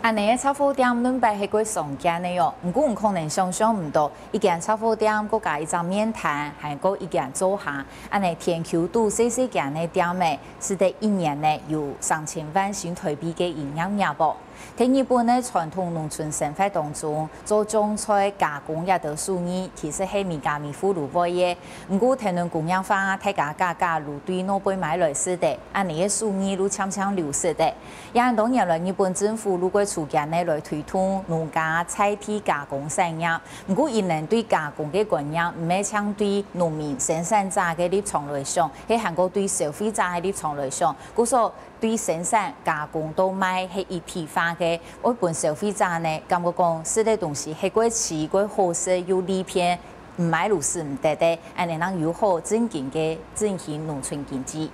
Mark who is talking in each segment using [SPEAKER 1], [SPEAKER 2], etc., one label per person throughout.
[SPEAKER 1] 安尼个炒货店轮摆係過常見的喲，唔過唔可能想象唔到，一間炒貨店佮加一張麵攤，還佮一間租客，安尼天橋都細細間的店面，使得一年呢有3000萬新台幣嘅營業額啵。喺日本嘅傳統農村生活當中，做種菜加工也都屬於其實係民間民婦路貨嘅。唔過聽論工業化，大家價格路對攞杯買來使的，安尼嘅屬於路悄悄流失的。也當然啦，日本政府如果促進呢來推動農家菜品加工產業，唔過因人對加工嘅觀念唔係像對農民生產者嘅立場來想，係韓國對消費者嘅立場來想，故所對生產加工到賣係一體化嘅，我本消費者呢感覺講食嘅東西係過吃過好食又利便，唔買路是唔得的，安尼讓友好正經嘅進行農村經濟。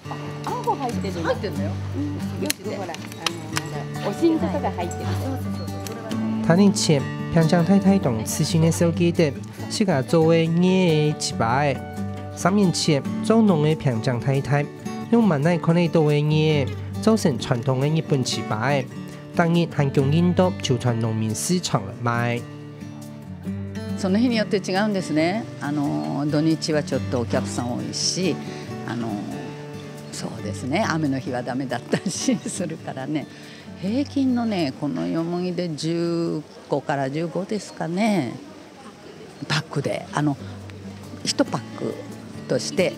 [SPEAKER 2] あんこ入ってる。入ってるのよ。よくほらお新とかが入ってる。
[SPEAKER 3] 他年前平江太太同慈心的小記得，是個做嘅嘢一擺。3年前做農嘅平江太太，用萬奶看得到嘅嘢，做成傳統嘅日本糍粑，當日還供應到就傳農民市場嚟賣。
[SPEAKER 2] その日によって違うんですね。土日はちょっとお客さん多いし、そうですね。雨の日はダメだったしするからね。平均のねこのよもぎで15から15ですかね。パックで1パックとして。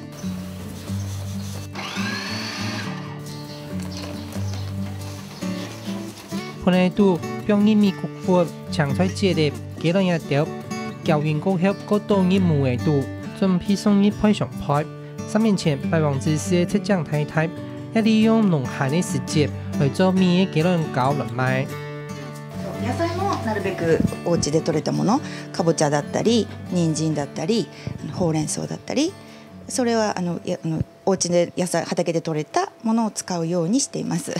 [SPEAKER 3] 本來都表演美國貨搶出節的幾多日條，教員過後個多日無嘅度，準備送日派上派。3年前，拜王之師嘅浙江太太，也利用農閒嘅時節來做米嘅幾多糕嚟賣。
[SPEAKER 4] 野菜もなるべくお家で採れたもの、かぼちゃだったり、人参だったり、ほうれん草だったり、それはお家で野菜畑で採れたものを使うようにしています。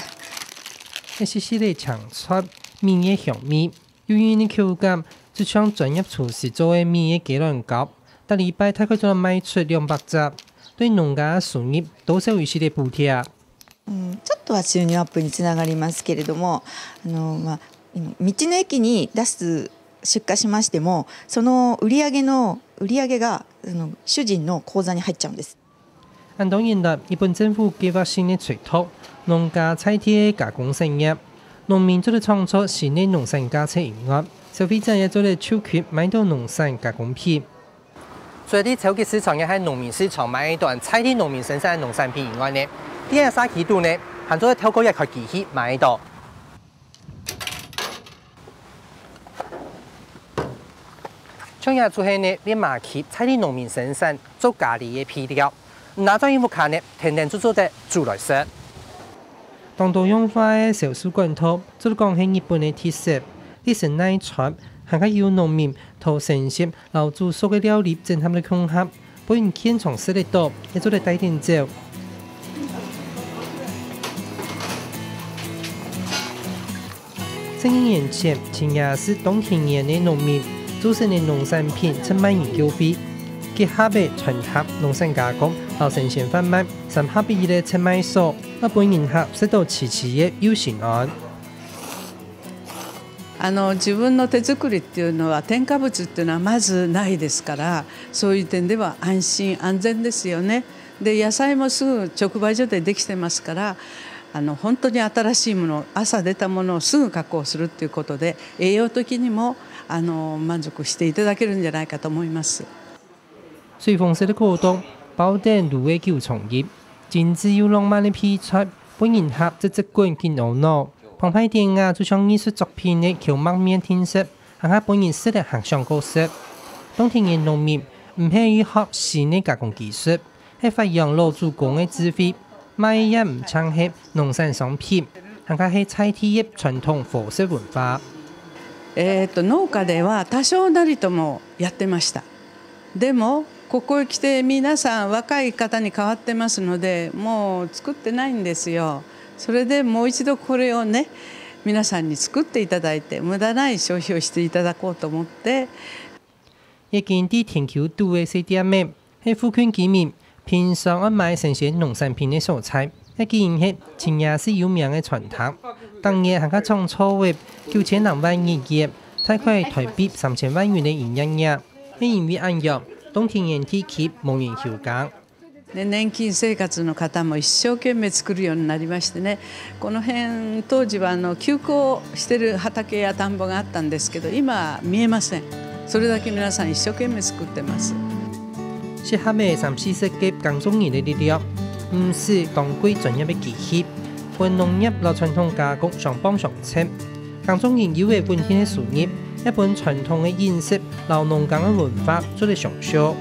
[SPEAKER 3] 一時時嚟搶出米嘅香味，有因嘅口感，就像專業廚師做嘅米嘅幾多糕，但禮拜大概就賣出200隻。對農家收入多少有些的補貼。
[SPEAKER 4] ちょっとは収入アップにつながりますけれども、道の駅に出荷しましても、その売上が主人の口座に入っちゃうんです。
[SPEAKER 3] 當然啦，日本政府計劃新的推動農家菜體加工產業，農民做嚟創造新的農產價值以外，消費者也做嚟抽取買到農產加工品。所以，超級市場也喺農民市場買一段菜體農民生產嘅農產品以外呢，第二沙期度呢，還做透過一台機器買到。像也做係呢，你買起菜體農民生產做咖喱嘅皮料，拿咗衣服看呢，天天做得煮來食。當多樣化嘅小薯罐頭，做講係日本嘅特色，啲神奶菜。還加有農民投成色留住所嘅料理整合嘅空盒，不然現場食得到，也做得帶點走。正因眼前，前也是冬田園嘅農民做成嘅農產品出賣研究費，結合嘅傳統農產加工，留成鮮販賣，甚合別嘅出賣所，一般人客食到齊齊嘅優先案。
[SPEAKER 5] 自分の手作りっていうのは添加物っていうのはまずないですから、そういう点では安心安全ですよね。で野菜もすぐ直売所でできてますから、本当に新しいもの、朝出たものをすぐ加工するっていうことで栄養的にも満足していただけるんじゃないかと思います。
[SPEAKER 3] 隨風式的活動，包定滷嘅叫從業，精緻又浪漫嘅皮菜，本人客即罐見懊惱。澎湃電影就像藝術作品嘅蕎麥麵天色，行下本人識得行上高色。冬田嘅農民唔係要學新嘅加工技術，係發揚老祖公嘅智慧，賣一唔撐係農產商品，行下係菜體嘅傳統貨色文化。
[SPEAKER 5] 農家では多少なりともやってました。でもここへ来て皆さん若い方に変わってますので、もう作ってないんですよ。それでもう一度これをね皆さんに作っていただいて無駄ない消費をしていただこうと思って。
[SPEAKER 3] 一見啲天橋度嘅細店面係附近居民平常買新鮮農產品嘅蔬菜，一見係前也是有名嘅傳統。當日客家創初為9000萬營業，大概台幣3000萬元的營業額，因為按樣冬天然天氣無人休假。
[SPEAKER 5] 年金生活の方も一生懸命作るようになりましてね、この辺当時は休耕してる畑や田んぼがあったんですけど、今は見えません。それだけ皆さん一生懸命作ってます。
[SPEAKER 3] 適合嘅30世紀耕種人嘅力量，唔是當歸專業嘅機器，本農業和傳統加工相幫相稱。耕種人有嘅本天嘅事業，一本傳統嘅飲食、老農耕嘅文化做嚟上燒。